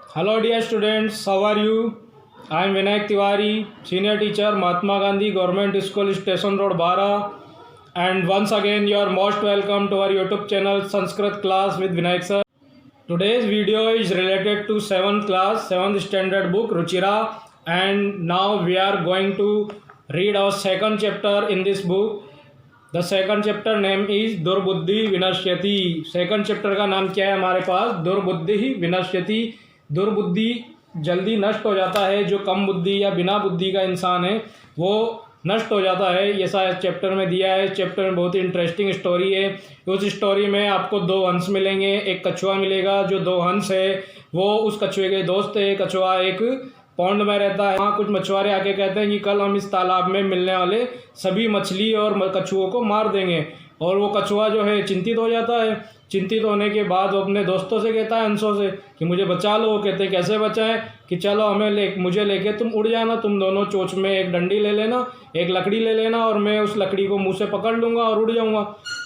Hello dear students, how are you? I am Vinayak Tiwari, senior teacher, Mahatma Gandhi Government School, Station Road, Bara. And once again you are most welcome to our YouTube channel Sanskrit class with Vinayak sir. Today's video is related to 7th class, 7th standard book Ruchira, and now we are going to read our second chapter in this book. The second chapter name is दुर्बुद्धि विनश्यति। Second chapter का नाम क्या है हमारे पास? दुर्बुद्धि विनश्यति। दुर्बुद्धि जल्दी नष्ट हो जाता है, जो कम बुद्धि या बिना बुद्धि का इंसान है वो नष्ट हो जाता है, ये सा चैप्टर में दिया है। चैप्टर में बहुत ही इंटरेस्टिंग स्टोरी है। उस स्टोरी में आपको दो हंस मिलेंगे, एक कछुआ मिलेगा। जो दो हंस है वो उस कछुए के दोस्त है। कछुआ एक पौंड में रहता है। वहाँ कुछ मछुआरे आके कहते हैं कि कल हम इस तालाब में मिलने वाले सभी मछली और कछुओं को मार देंगे। और वो कछुआ जो है चिंतित हो जाता है। चिंतित होने के बाद वो अपने दोस्तों से कहता है, हंसों से, कि मुझे बचा लो। वो कहते हैं कैसे बचाएं? कि चलो मुझे लेके तुम उड़ जाना। तुम दोनों चोंच में एक डंडी ले लेना, एक लकड़ी ले लेना, और मैं उस लकड़ी को मुँह से पकड़ लूँगा और उड़ जाऊँगा।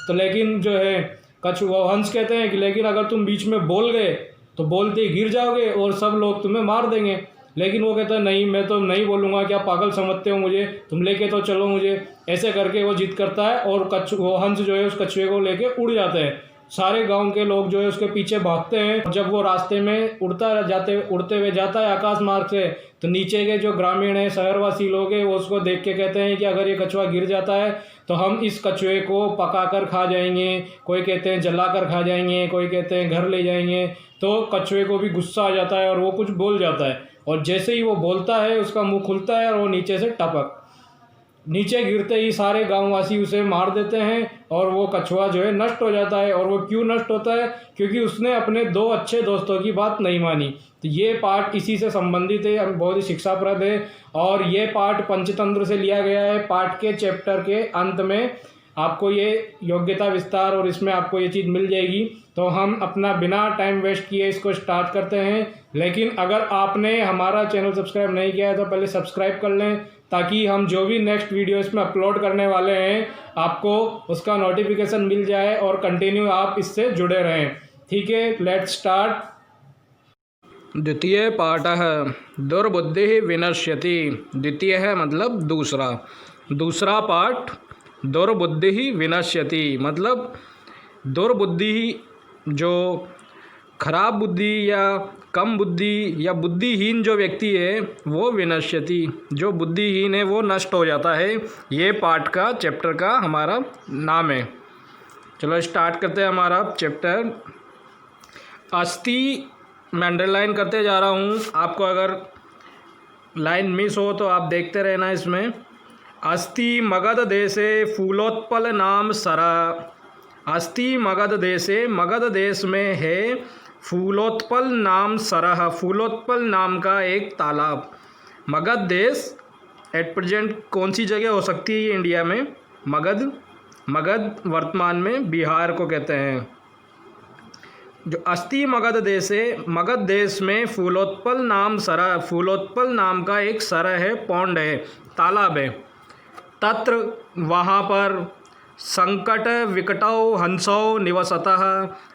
तो लेकिन जो है कछुआ हंस कहते हैं कि लेकिन अगर तुम बीच में बोल गए तो बोलते ही गिर जाओगे और सब लोग तुम्हें मार देंगे। लेकिन वो कहता है नहीं, मैं तो नहीं बोलूँगा, क्या पागल समझते हो मुझे, तुम लेके तो चलो मुझे। ऐसे करके वो जिद करता है और वो हंस जो है उस कछुए को लेके उड़ जाते हैं। सारे गांव के लोग जो है उसके पीछे भागते हैं। जब वो रास्ते में उड़ते हुए जाता है आकाश मार्ग से, तो नीचे के जो ग्रामीण है, शहरवासी लोग हैं, वो उसको देख के कहते हैं कि अगर ये कछुआ गिर जाता है तो हम इस कछुए को पकाकर खा जाएंगे। कोई कहते हैं जलाकर खा जाएंगे, कोई कहते हैं घर ले जाएंगे। तो कछुए को भी गुस्सा आ जाता है और वो कुछ बोल जाता है। और जैसे ही वो बोलता है उसका मुंह खुलता है और वो नीचे से टपक नीचे गिरते ही सारे गांववासी उसे मार देते हैं और वो कछुआ जो है नष्ट हो जाता है। और वो क्यों नष्ट होता है? क्योंकि उसने अपने दो अच्छे दोस्तों की बात नहीं मानी। तो ये पाठ इसी से संबंधित है, बहुत ही शिक्षाप्रद है। और ये पाठ पंचतंत्र से लिया गया है। पाठ के चैप्टर के अंत में आपको ये योग्यता विस्तार और इसमें आपको ये चीज़ मिल जाएगी। तो हम अपना बिना टाइम वेस्ट किए इसको स्टार्ट करते हैं। लेकिन अगर आपने हमारा चैनल सब्सक्राइब नहीं किया है तो पहले सब्सक्राइब कर लें, ताकि हम जो भी नेक्स्ट वीडियो इसमें अपलोड करने वाले हैं आपको उसका नोटिफिकेशन मिल जाए और कंटिन्यू आप इससे जुड़े रहें। ठीक है, लेट्स स्टार्ट। द्वितीय पाठः दुर्बुद्धि विनश्यति। द्वितीय है मतलब दूसरा। दूसरा पाठ दुर्बुद्धि विनश्यति मतलब दुर्बुद्धि, जो खराब बुद्धि या कम बुद्धि या बुद्धिहीन जो व्यक्ति है वो विनश्यति, जो बुद्धिहीन है वो नष्ट हो जाता है। ये पाठ का चैप्टर का हमारा नाम है। चलो स्टार्ट करते हैं हमारा चैप्टर। अस्ति मैं अंडरलाइन करते जा रहा हूँ, आपको अगर लाइन मिस हो तो आप देखते रहना इसमें। अस्ति मगध देशे फूलोत्पल नाम सरा। अस्ति मगध देशे, मगध देश में है फूलोत्पल नाम सरह। फूलोत्पल नाम का एक तालाब। मगध देश एट प्रेजेंट कौन सी जगह हो सकती है ये इंडिया में? मगध वर्तमान में बिहार को कहते हैं। जो अस्ति मगध देश है, मगध देश में फूलोत्पल नाम सरह, फूलोत्पल नाम का एक सरह है, पौंड है, तालाब है। तत्र वहाँ पर संकट विकटौ हंसौ निवसतः,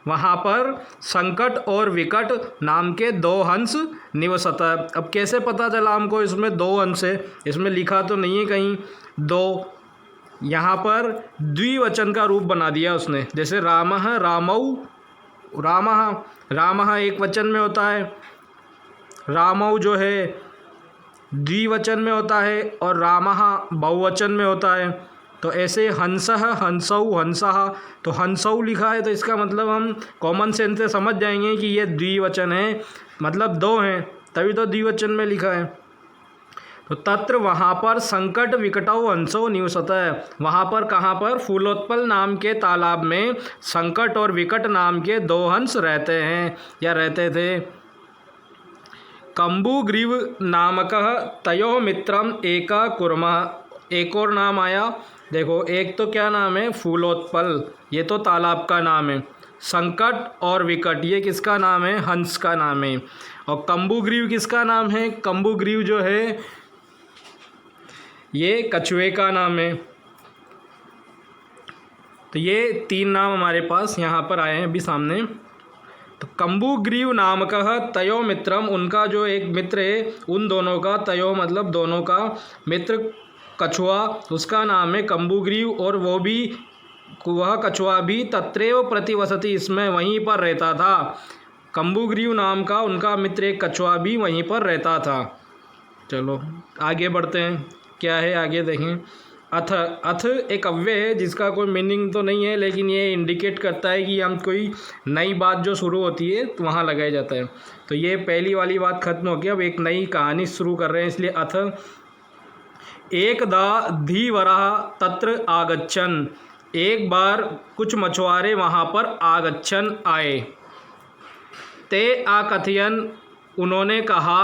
वहाँ पर संकट और विकट नाम के दो हंस निवसतः। अब कैसे पता चला हमको इसमें दो हंस है? इसमें लिखा तो नहीं है कहीं दो, यहाँ पर द्विवचन का रूप बना दिया उसने। जैसे रामः रामौ, रामः एक वचन में होता है, रामौ जो है द्विवचन में होता है और रामः बहुवचन में होता है। तो ऐसे हंसः हंसौ हंसः, तो हंसौ लिखा है तो इसका मतलब हम कॉमन सेंस से समझ जाएंगे कि ये द्विवचन है, मतलब दो हैं, तभी तो द्विवचन में लिखा है। तो तत्र वहाँ पर संकट विकटौ हंसौ निवसतः, वहाँ पर कहाँ पर? फूलोत्पल नाम के तालाब में संकट और विकट नाम के दो हंस रहते हैं या रहते थे। कम्बुग्रीव नामकः तयो मित्रम एका कुर्मः। एक और नाम आया, देखो एक तो क्या नाम है? फूलोत्पल, ये तो तालाब का नाम है। संकट और विकट ये किसका नाम है? हंस का नाम है। और कम्बुग्रीव किसका नाम है? कम्बुग्रीव जो है ये कछुए का नाम है। तो ये तीन नाम हमारे पास यहाँ पर आए हैं अभी सामने। तो तो कम्बुग्रीव नामकः तयो मित्रम, उनका जो एक मित्र है उन दोनों का, तयो मतलब दोनों का मित्र कछुआ, उसका नाम है कम्बुग्रीव, और वह कछुआ भी तत्रैव प्रतिवसति, इसमें वहीं पर रहता था। कम्बुग्रीव नाम का उनका मित्र एक कछुआ भी वहीं पर रहता था। चलो आगे बढ़ते हैं, क्या है आगे देखें। अथ, अथ एक अव्यय है जिसका कोई मीनिंग तो नहीं है, लेकिन ये इंडिकेट करता है कि हम कोई नई बात जो शुरू होती है तो वहाँ लगाया जाता है। तो ये पहली वाली बात खत्म हो गई, अब एक नई कहानी शुरू कर रहे हैं, इसलिए अथ। एकदा धीवरः तत्र आगच्छन्, एक बार कुछ मछुआरे वहाँ पर आगच्छन् आए। ते आकथयन्, उन्होंने कहा,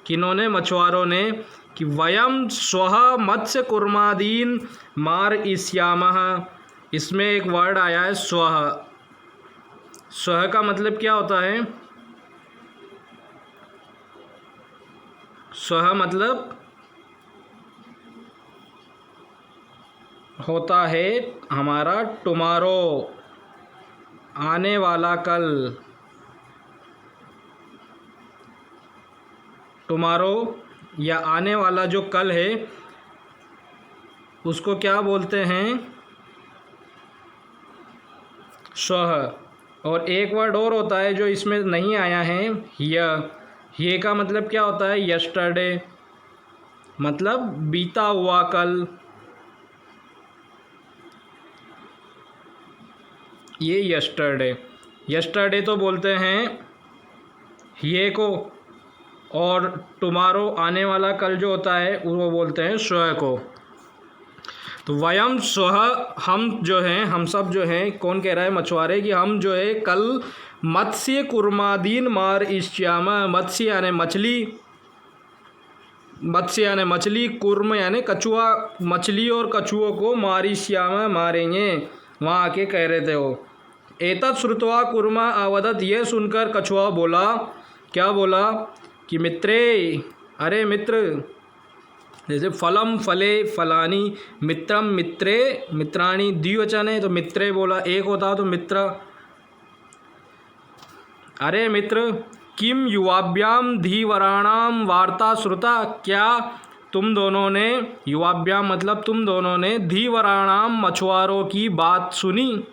किन्होंने, मछुआरों ने, कि वयम स्वः मत्स्य कुर्मादीन मारयिष्यामः। इसमें एक वर्ड आया है स्वः। स्वः का मतलब क्या होता है? स्वः मतलब होता है हमारा टुमारो, आने वाला कल। टुमारो या आने वाला जो कल है उसको क्या बोलते हैं? स्वः। और एक वर्ड और होता है जो इसमें नहीं आया है, ये का मतलब क्या होता है? यस्टरडे, मतलब बीता हुआ कल। ये यस्टरडे तो बोलते हैं ये को, और टुमारो आने वाला कल जो होता है वो बोलते हैं स्वः को। तो वयम स्वः, हम जो हैं, हम सब जो हैं, कौन कह रहा है? मछुआरे, कि हम जो है कल मत्स्य कुर्मादीन मारयिष्याम, मत्स्य यानी मछली, मत्स्य यानी मछली, कुर्म यानी कछुआ, मछली और कछुओं को मारयिष्याम मारेंगे, वहाँ आके कह रहे थे वो। एतत् श्रुत्वा कुर्मा अवदत्, ये सुनकर कछुआ बोला, क्या बोला? कि मित्रे, अरे मित्र, जैसे फलम फले फलानी, मित्रम मित्रे मित्राणी, द्विवचन है तो मित्रे बोला, एक होता तो मित्र। अरे मित्र, किम युवाभ्याम धीवराणाम वार्ता श्रुता, क्या तुम दोनों ने, युवाभ्याम मतलब तुम दोनों ने, धीवराणाम मछुआरों की बात सुनी?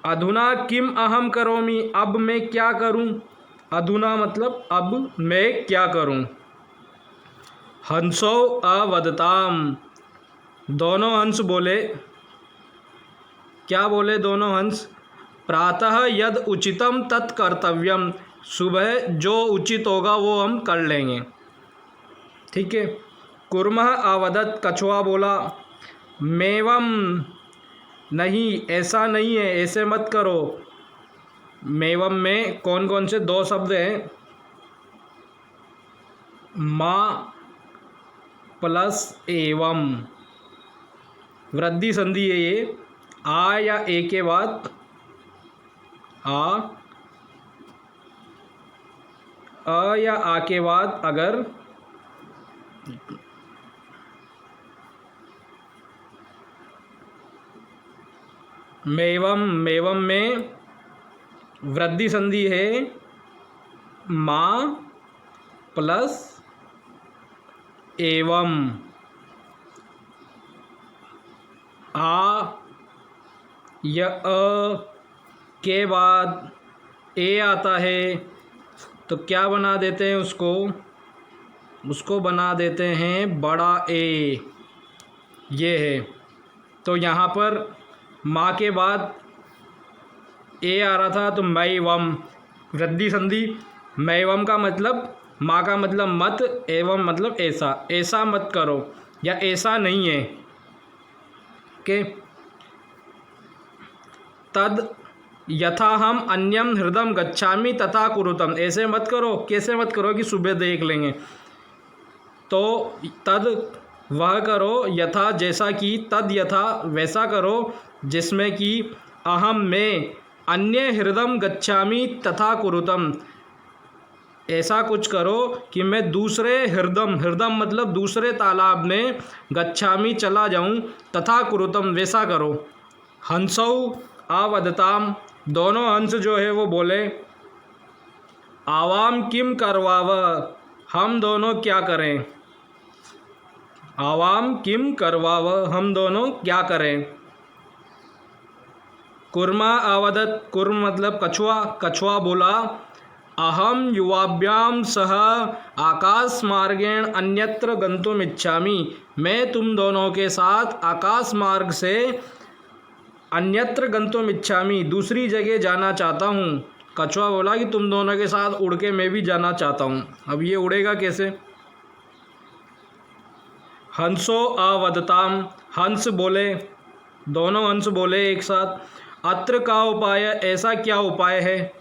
अधुना किम अहम करोमि, अब मैं क्या करूं? अधुना मतलब अब मैं क्या करूं? हंसो अवदताम, दोनों हंस बोले, क्या बोले दोनों हंस? प्रातः यद उचितम तत् कर्तव्यम, सुबह जो उचित होगा वो हम कर लेंगे। ठीक है। कुर्मः अवदत्, कछुआ बोला, मेवम, नहीं ऐसा नहीं है, ऐसे मत करो। मेवम में कौन कौन से दो शब्द हैं? माँ प्लस एवं, वृद्धि संधि है ये। आ या ए के बाद अ या आ के बाद अगर मेवम, मेवम में वृद्धि संधि है, माँ प्लस एवं। आ या अ के बाद ए आता है तो क्या बना देते हैं उसको बना देते हैं बड़ा ए, ये है। तो यहाँ पर माँ के बाद ए आ रहा था तो मैवम, वृद्धि संधि। मैवम का मतलब, माँ का मतलब मत, एवं मतलब ऐसा, ऐसा मत करो या ऐसा नहीं है। के तद यथा हम अन्यम हृदम गच्छामि तथा कुरुतम, ऐसे मत करो, कैसे मत करो कि सुबह देख लेंगे। तो तद वह करो, यथा जैसा कि, तद यथा वैसा करो जिसमें कि, अहम में, अन्य हृदम गच्छामि तथा कुरुतम, ऐसा कुछ करो कि मैं दूसरे हृदम, हृदम मतलब दूसरे तालाब में, गच्छामि चला जाऊं, तथा कुरुतम वैसा करो। हंसौ आवदताम, दोनों हंस जो है वो बोले, आवाम किम करवाव, हम दोनों क्या करें, आवाम किम करवाव, हम दोनों क्या करें। कुर्मा आवदत, कुर्म मतलब कछुआ, कछुआ बोला, अहम युवाभ्याम सह आकाश मार्गेण अन्यत्र गंतुम इच्छामि, मैं तुम दोनों के साथ आकाश मार्ग से अन्यत्र गंतुम इच्छामि, दूसरी जगह जाना चाहता हूँ। कछुआ बोला कि तुम दोनों के साथ उड़ के मैं भी जाना चाहता हूँ। अब ये उड़ेगा कैसे। हंसो आवदताम, हंस बोले, दोनों हंस बोले एक साथ, अत्र का उपाय, ऐसा क्या उपाय है,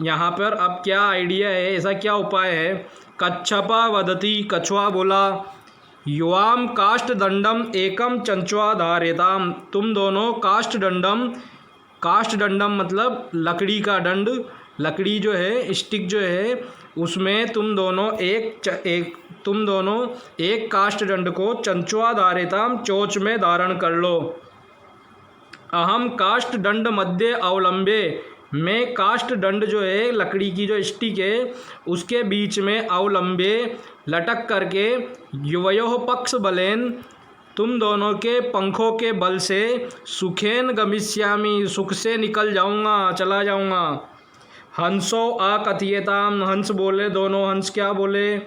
यहाँ पर अब क्या आइडिया है, ऐसा क्या उपाय है। कच्छपा वदती, कछुआ बोला, युवाम काष्ठ दंडम एकम चंचुआ धारेताम, तुम दोनों काष्ठ दंडम, काष्ठ दंडम मतलब लकड़ी का दंड, लकड़ी जो है स्टिक जो है उसमें तुम दोनों एक काष्ठ दंड को चंचुआ धारेताम, चोच में धारण कर लो। अहम काष्ठ दंड मध्य अवलंबे, मैं काष्ठ दंड जो है लकड़ी की जो स्टिक है उसके बीच में अवलंबे लटक करके, युवयोः पक्ष बलेन, तुम दोनों के पंखों के बल से, सुखेन गमिष्यामि, सुख से निकल जाऊंगा, चला जाऊंगा। हंसो आकथयताम, हंस बोले, दोनों हंस क्या बोले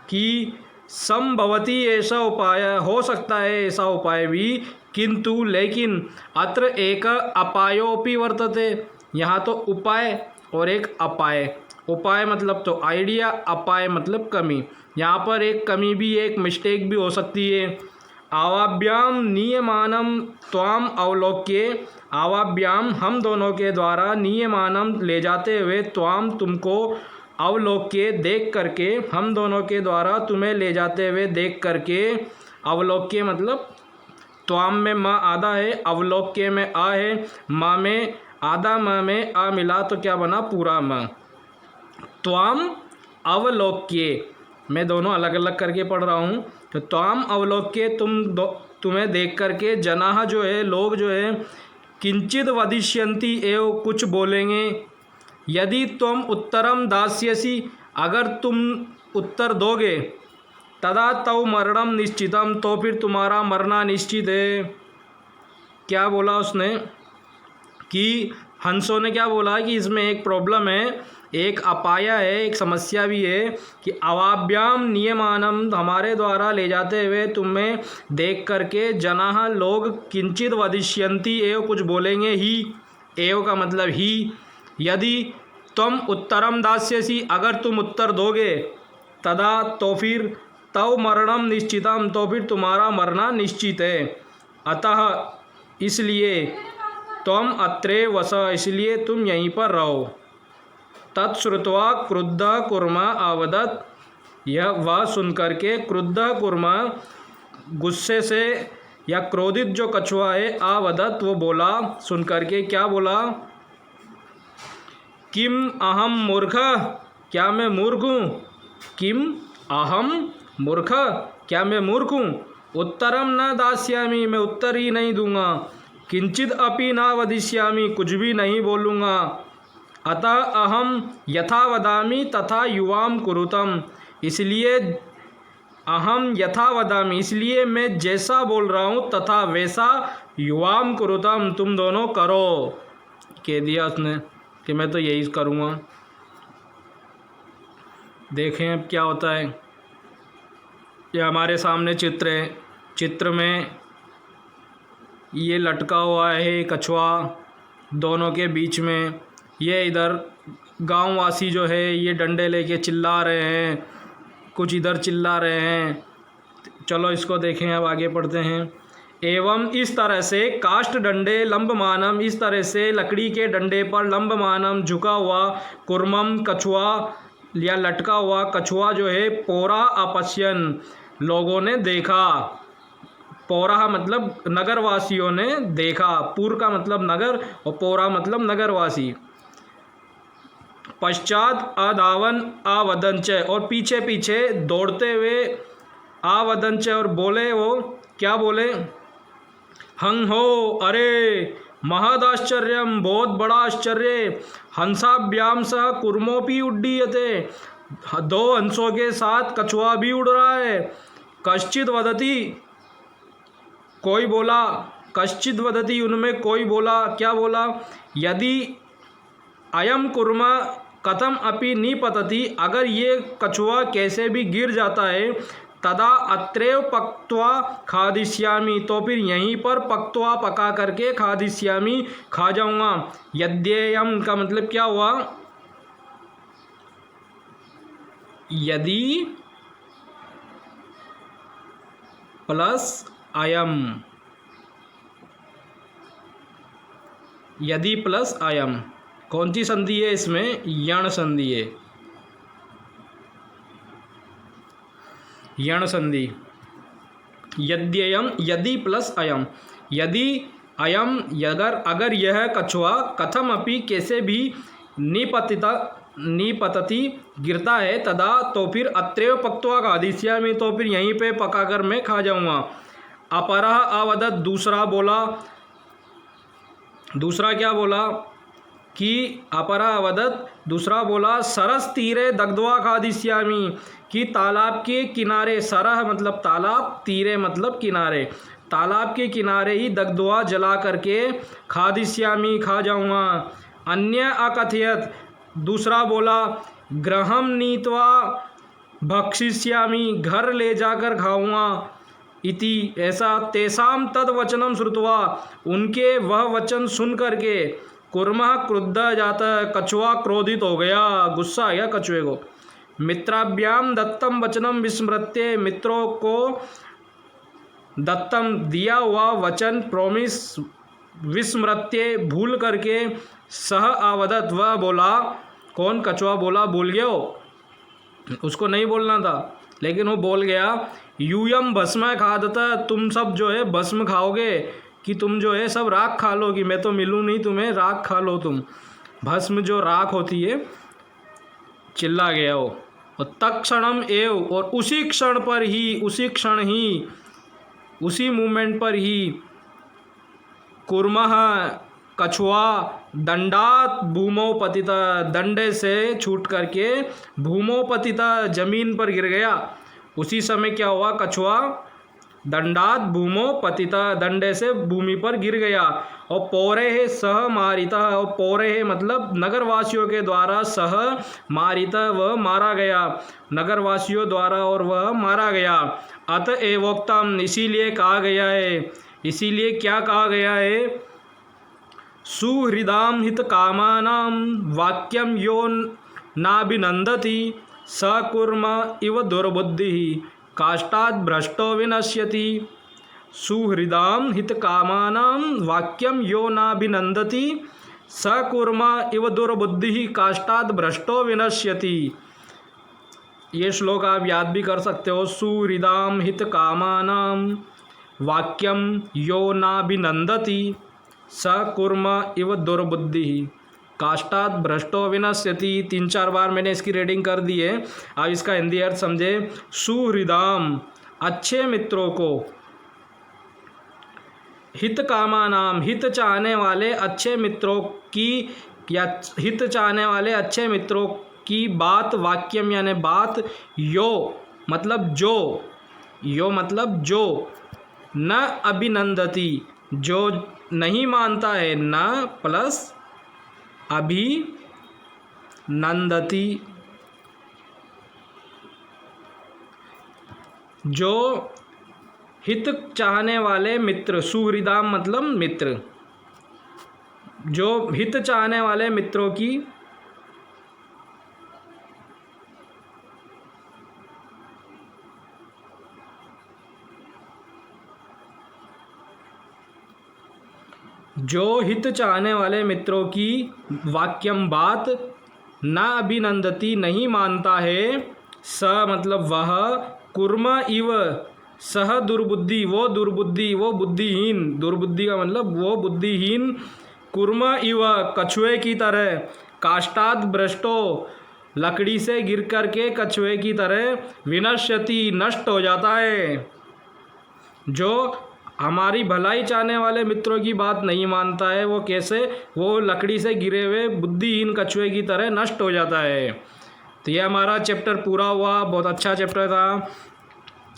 कि संभवती ऐसा उपाय, हो सकता है ऐसा उपाय भी, किंतु लेकिन, अत्र एक अपायोपि वर्तते, यहाँ तो उपाय और एक अपाय, उपाय मतलब तो आइडिया, अपाय मतलब कमी, यहाँ पर एक कमी भी, एक मिस्टेक भी हो सकती है। आवाभ्याम नियमानम त्वाम अवलोक्य, आवाभ्याम हम दोनों के द्वारा, नियमानम ले जाते हुए, त्वाम तुमको, अवलोक्य देख करके, हम दोनों के द्वारा तुम्हें ले जाते हुए देख करके, अवलोक्य मतलब त्वाम में माँ आधा है, अवलोक्य में आ है, माँ में आधा, माँ में आ मिला तो क्या बना, पूरा माँ। त्वाम अवलोक्य, मैं दोनों अलग अलग करके पढ़ रहा हूँ, तो त्वाम अवलोक्य, तुम्हें देख करके, जनाह जो है लोग जो है, किंचित वदिष्यन्ति एव कुछ बोलेंगे, यदि तुम उत्तरम दास्यसि, अगर तुम उत्तर दोगे, तदा तव मरणम निश्चितम, तो फिर तुम्हारा मरना निश्चित है। क्या बोला उसने कि हंसों ने क्या बोला कि इसमें एक प्रॉब्लम है, एक अपाया है, एक समस्या भी है कि अवाभ्याम नियमानम, हमारे द्वारा ले जाते हुए तुम्हें देख करके, जनाह लोग, किंचित वदिष्यन्ति एव कुछ बोलेंगे ही, एव का मतलब ही, यदि तुम उत्तरम दास्यसि, अगर तुम उत्तर दोगे, तदा तो फिर, तव मरणम निश्चितम, तो फिर तुम्हारा मरना निश्चित है। अतः इसलिए, त्वम अत्रे वस, इसलिए तुम यहीं पर रहो। तत्श्रुत्वा क्रुद्ध कुर्मा आवदत, यह वह सुनकर के, क्रुद्ध कुर्मा गुस्से से या क्रोधित जो कछुआ है, आवदत वो बोला, सुनकर के क्या बोला, किम अहम मूर्ख, क्या मैं मूर्ख हूँ, किम अहम मूर्ख, क्या मैं मूर्ख हूँ, उत्तरम न दास्यामि, मैं उत्तर ही नहीं दूंगा, किंचित अपि न वदिष्यामि, कुछ भी नहीं बोलूँगा, अतः अहम यथा वदामि तथा युवाम कुरुतम, इसलिए अहम यथा वदामि, इसलिए मैं जैसा बोल रहा हूँ, तथा वैसा युवाम कुरुतम, तुम दोनों करो, कह दिया उसने कि मैं तो यही करूँगा। देखें अब क्या होता है। ये हमारे सामने चित्र है, चित्र में ये लटका हुआ है कछुआ, दोनों के बीच में ये इधर गांववासी जो है ये डंडे लेके चिल्ला रहे हैं, कुछ इधर चिल्ला रहे हैं। चलो इसको देखें, अब आगे पढ़ते हैं। एवं इस तरह से काष्ठ डंडे लंबमानम, इस तरह से लकड़ी के डंडे पर लंबमानम झुका हुआ, कुर्मम कछुआ या लटका हुआ कछुआ जो है, पोरा अपश्यन, लोगों ने देखा, पोरा मतलब नगरवासियों ने देखा, पूर का मतलब नगर और पोरा मतलब नगरवासी। पश्चात अधावन आवदंच, और पीछे पीछे दौड़ते हुए, आवदंच और बोले, वो क्या बोले, हंग हो, अरे महदाश्चर्यम, बहुत बड़ा आश्चर्य। हंसाभ्याम सह कुर्मोपि उड्डीयते, दो हंसों के साथ कछुआ भी उड़ रहा है। कश्चित वदति, कोई बोला, कश्चित वदति, उनमें कोई बोला, क्या बोला, यदि अयम कुर्मा कथम अपि निपतति, अगर ये कछुआ कैसे भी गिर जाता है, तदा अत्रैव पक्त्वा खादिष्यामि, तो फिर यहीं पर पक्त्वा पका करके खादिष्यामि, खा जाऊंगा। यद्येयम का मतलब क्या हुआ, यदि प्लस अयम, यदि प्लस अयम, कौन सी संधि है इसमें, यण संधि है, यण संधि। यद्ययम, यदि प्लस अयम, यदि अयम, अगर यह कछुआ कथम अपि कैसे भी निपतति गिरता है, तदा तो फिर अत्रैव पक्त्वा खादिष्यामि, तो फिर यहीं पे पकाकर मैं खा जाऊंगा। अपरः अवदत्, दूसरा बोला, दूसरा क्या बोला कि अपरा अवदत्, दूसरा बोला, सरस तीरे दग्ध्वा खादिष्यामि, कि तालाब के किनारे, सरह मतलब तालाब, तीरे मतलब किनारे, तालाब के किनारे ही दग्ध्वा जला करके खादिष्यामि, खा जाऊंगा। अन्य अकथयत, दूसरा बोला, गृहं नीत्वा भक्षिष्यामि, घर ले जाकर खाऊंगा। इति, ऐसा, तेषां तद वचनम श्रुत्वा, उनके वह वचन सुन करके, कुर्मः क्रुद्ध जाता, कछुआ क्रोधित हो गया, गुस्सा आ गया कछुए को। मित्राभ्याम दत्तम वचनम विस्मृत्य, मित्रों को दत्तम दिया हुआ वचन, प्रोमिस, विस्मृत्य भूल करके, सह आवदत, वह बोला, कौन, कछुआ बोला, भूल गया हो, उसको नहीं बोलना था लेकिन वो बोल गया, यूयम भस्म खादता, तुम सब जो है भस्म खाओगे, कि तुम जो है सब राख खा लो, कि मैं तो मिलूँ नहीं तुम्हें, राख खा लो तुम, भस्म जो राख होती है, चिल्ला गया वो। और तत्क्षणम एव, और उसी क्षण पर ही, उसी क्षण ही, उसी मोमेंट पर ही, कुर्मः कछुआ, दंडात भूमौ पतिता, दंडे से छूट करके भूमौ पतिता, जमीन पर गिर गया। उसी समय क्या हुआ, कछुआ दंडात भूमौ पतिता, डंडे से भूमि पर गिर गया। और पौरे है सह मारिता, और पौरे है मतलब नगरवासियों के द्वारा, सह मारिता, वह मारा गया, नगरवासियों द्वारा और वह मारा गया। अत एवोक्तम, इसीलिए कहा गया है, इसीलिए क्या कहा गया है, सुहृदाम हित कामानां वाक्यम यो नाभिनंदति स कुर्म इव दुर्बुद्धि काष्ठात् भ्रष्टो विनश्यति। सुहृदाम हित कामानां वाक्यम यो नाभिनंदति स कुर्म इव दुर्बुद्धि काष्ठात् भ्रष्टो विनश्यति। ये श्लोक आप याद भी कर सकते हो। सुहृदाम हित कामानां वाक्यम यो नाभिनंदति स कुर्म इव दुर्बुद्धि काष्ठात् भ्रष्टो विनश्यति। 3-4 बार मैंने इसकी रीडिंग कर दी है। अब इसका हिंदी अर्थ समझे। सुहृदाम, अच्छे मित्रों को, हित कामानाम, हित चाहने वाले अच्छे मित्रों की, या हित चाहने वाले अच्छे मित्रों की बात, वाक्यम यानी बात, यो मतलब जो, यो मतलब जो, न अभिनंदति जो नहीं मानता है, न प्लस अभी नंदति जो हित चाहने वाले मित्र, सुहृदाम मतलब मित्र, जो हित चाहने वाले मित्रों की जो हित चाहने वाले मित्रों की वाक्यम बात, न अभिनंदति नहीं मानता है, स मतलब वह, कुर्म इव सह दुर्बुद्धि वो दुर्बुद्धि, वो बुद्धिहीन, दुर्बुद्धि का मतलब वो बुद्धिहीन, कुर्म इव कछुए की तरह, काष्ठात् भ्रष्टो लकड़ी से गिर कर के कछुए की तरह, विनश्यति नष्ट हो जाता है, जो हमारी भलाई चाहने वाले मित्रों की बात नहीं मानता है। वो कैसे? वो लकड़ी से गिरे हुए बुद्धिहीन कछुए की तरह नष्ट हो जाता है। तो ये हमारा चैप्टर पूरा हुआ। बहुत अच्छा चैप्टर था।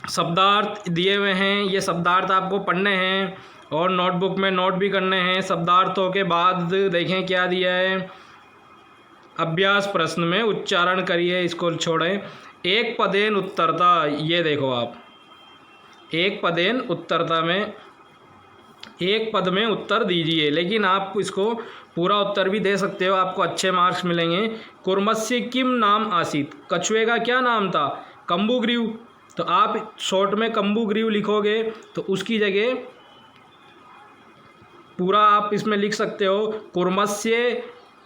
शब्दार्थ दिए हुए हैं, ये शब्दार्थ आपको पढ़ने हैं और नोटबुक में नोट भी करने हैं। शब्दार्थों के बाद देखें क्या दिया है। अभ्यास प्रश्न में उच्चारण करिए, इसको छोड़ें। एक पदेन उत्तरता, ये देखो आप, एक पदेन उत्तरता में एक पद में उत्तर दीजिए, लेकिन आप इसको पूरा उत्तर भी दे सकते हो, आपको अच्छे मार्क्स मिलेंगे। कुर्मस्य किम नाम आसीत, कछुए का क्या नाम था? कंबुग्रीव। तो आप शॉर्ट में कंबुग्रीव लिखोगे तो उसकी जगह पूरा आप इसमें लिख सकते हो, कुर्मस्य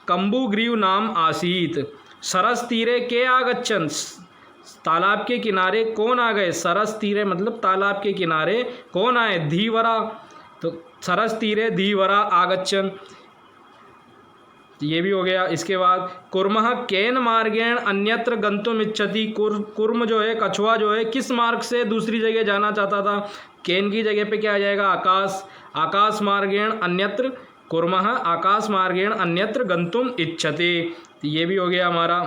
कंबुग्रीव नाम आसीत। सरस तीरे के आगच्छन, तालाब के किनारे कौन आ गए? सरस तीरे मतलब तालाब के किनारे कौन आए? धीवरा। तो सरस तीरे धीवरा आगच्छन, ये भी हो गया। इसके बाद कुर्मः केन मार्गेण अन्यत्र गंतुम इच्छति, कुर्म जो है, कछुआ जो है, किस मार्ग से दूसरी जगह जाना चाहता था? केन की जगह पे क्या आ जाएगा? आकाश। आकाश मार्गेण अन्यत्र, कुर्मः आकाश मार्गेण अन्यत्र गंतुम इच्छति, ये भी हो गया हमारा।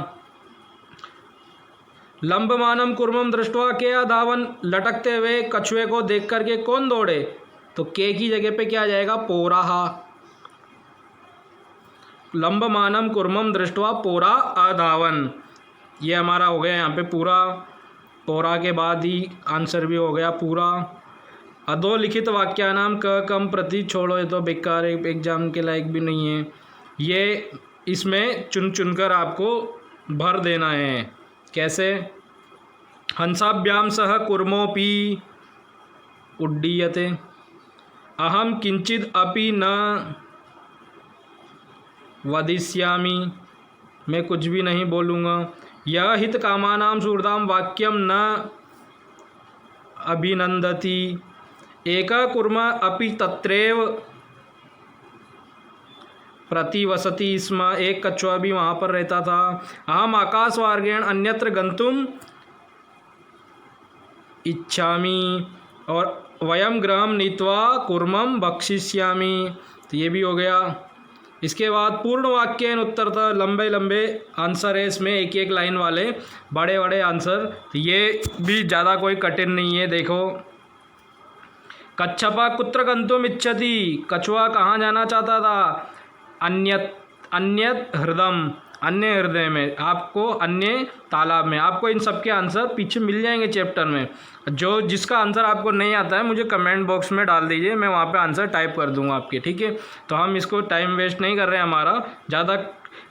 लंबमानम कुर्मम दृष्ट्वा के अधावन, लटकते हुए कछुए को देख करके कौन दौड़े? तो के की जगह पे क्या आ जाएगा? पोराहा। लंबमानम कुर्मम दृष्ट्वा पोरा अधावन, ये हमारा हो गया यहाँ पे पूरा। पोरा के बाद ही आंसर भी हो गया पूरा। अधोलिखित वाक्यानाम क कम प्रति, छोड़ो ये तो बेकार है, एग्जाम के लायक भी नहीं है। ये इसमें चुन चुनकर आपको भर देना है। कैसे? हंसाभ्याम सह कुर्मोपि उड्डीयते, अहम किंचिद अपि न वदिष्यामि, मैं कुछ भी नहीं बोलूँगा। यह हित कामानाम सुहृदाम वाक्यम न अभिनंदति, एका कुर्म अपि तत्रैव प्रतिवसति स्म, एक कछुआ भी वहाँ पर रहता था। अहम आकाश मार्गेण अन्यत्र गंतुम इच्छामि, और वयम गृहम नीत्वा कुर्मम भक्षिष्यामि, तो ये भी हो गया। इसके बाद पूर्ण वाक्यन उत्तरता, लंबे लंबे आंसर है इसमें, एक एक लाइन वाले बड़े बड़े आंसर, तो ये भी ज़्यादा कोई कठिन नहीं है। देखो, कच्छपा कुत्र गंतुम इच्छति, कछुआ कहाँ जाना चाहता था? अन्यत हृदम, अन्य हृदय में, आपको अन्य तालाब में। आपको इन सब के आंसर पीछे मिल जाएंगे चैप्टर में। जो जिसका आंसर आपको नहीं आता है मुझे कमेंट बॉक्स में डाल दीजिए, मैं वहाँ पे आंसर टाइप कर दूँगा आपके, ठीक है। तो हम इसको टाइम वेस्ट नहीं कर रहे हैं, हमारा ज़्यादा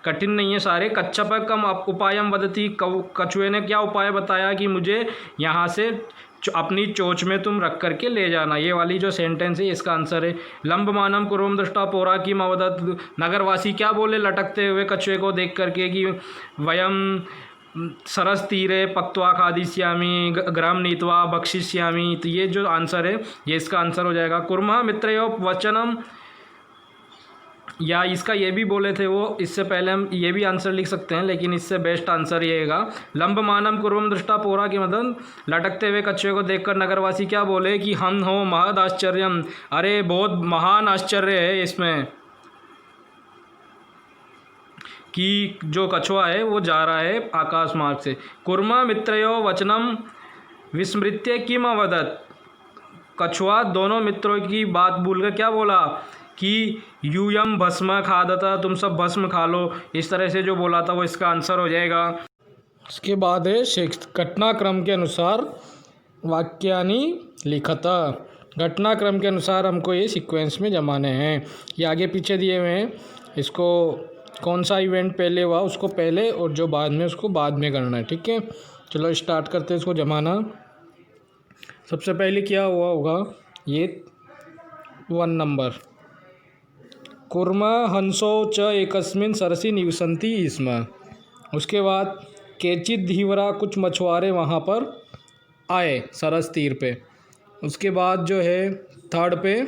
कठिन नहीं है सारे। कच्छपकम उपायम वदति, कछुए ने क्या उपाय बताया कि मुझे यहाँ से अपनी चोंच में तुम रख करके ले जाना, ये वाली जो सेंटेंस है इसका आंसर है। लंबमानम कुर्वम दृष्टा पोरा की मवदत, नगरवासी क्या बोले लटकते हुए कछुए को देख करके कि वयम सरस तीरे पक्त्वा खादिष्यामि ग्राम नीत्वा भक्षिष्यामि, तो ये जो आंसर है ये इसका आंसर हो जाएगा। कुर्मः मित्रयो वचनम, या इसका ये भी बोले थे वो, इससे पहले हम ये भी आंसर लिख सकते हैं, लेकिन इससे बेस्ट आंसर ये है लंबमानम कुर्वम दृष्टा पोरा की मदद, लटकते हुए कछुए को देखकर नगरवासी क्या बोले कि हम हो महद आश्चर्यम, अरे बहुत महान आश्चर्य है इसमें कि जो कछुआ है वो जा रहा है आकाश मार्ग से। कुर्मा मित्रयो वचनम विस्मृत्य किम अवदत, कछुआ दोनों मित्रों की बात भूलकर क्या बोला कि यूयम भस्म खादता, तुम सब भस्म खा लो, इस तरह से जो बोला था वो इसका आंसर हो जाएगा। इसके बाद है घटनाक्रम के अनुसार वाक्यानि लिखता, घटनाक्रम के अनुसार हमको ये सीक्वेंस में जमाने हैं। ये आगे पीछे दिए हुए हैं, इसको कौन सा इवेंट पहले हुआ उसको पहले और जो बाद में उसको बाद में करना है, ठीक है। चलो स्टार्ट करते हैं इसको जमाना। सबसे पहले क्या हुआ होगा, ये 1 नंबर, कुर्म हंसो च एकस्मिन् सरसि निवसन्ति स्म। उसके बाद केचित् धीवरा, कुछ मछुआरे वहाँ पर आए सरस तीर पे। उसके बाद जो है थर्ड पे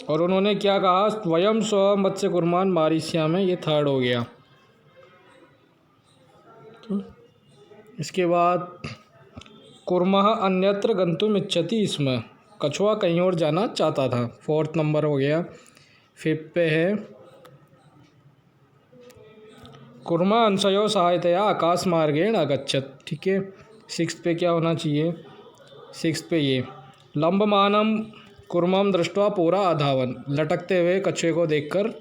और उन्होंने क्या कहा, वयम स्व मत्स्य कुर्मान मारिष्यामि, ये थर्ड हो गया। इसके बाद कुर्मः अन्यत्र गंतुम इच्छति स्म। कछुआ कहीं और जाना चाहता था। 4th नंबर हो गया। 5th पे है कुर्मा अंशयो सहायतया आकाश मार्गेण अगच्छत। ठीक है। 6th पे क्या होना चाहिए? 6th पे ये लंबमानम कुर्मम दृष्ट्वा पूरा अधावन। लटकते हुए कछुए को देखकर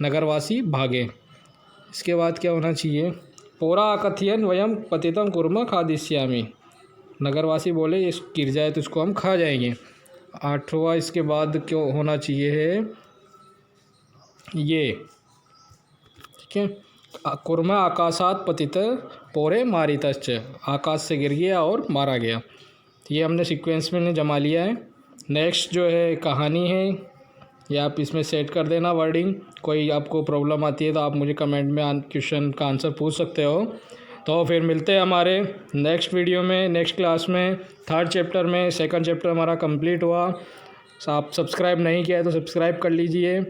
नगरवासी भागे। इसके बाद क्या होना चाहिए? पूरा अकथयन वयम पतितम कुर्म खादिष्यामि। नगरवासी बोले इस गिर जाए तो इसको हम खा जाएंगे। 8वां इसके बाद क्यों होना चाहिए है ये। ठीक है। कुर्म आकाशात पतित पोरे मारितश्च। आकाश से गिर गया और मारा गया। ये हमने सीक्वेंस में जमा लिया है। नेक्स्ट जो है कहानी है, या आप इसमें सेट कर देना वर्डिंग। कोई आपको प्रॉब्लम आती है तो आप मुझे कमेंट में क्वेश्चन का आंसर पूछ सकते हो। तो फिर मिलते हैं हमारे नेक्स्ट वीडियो में, नेक्स्ट क्लास में। 3rd चैप्टर में 2nd चैप्टर हमारा कंप्लीट हुआ। आप सब्सक्राइब नहीं किया है तो सब्सक्राइब कर लीजिए।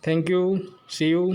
Thank you, see you.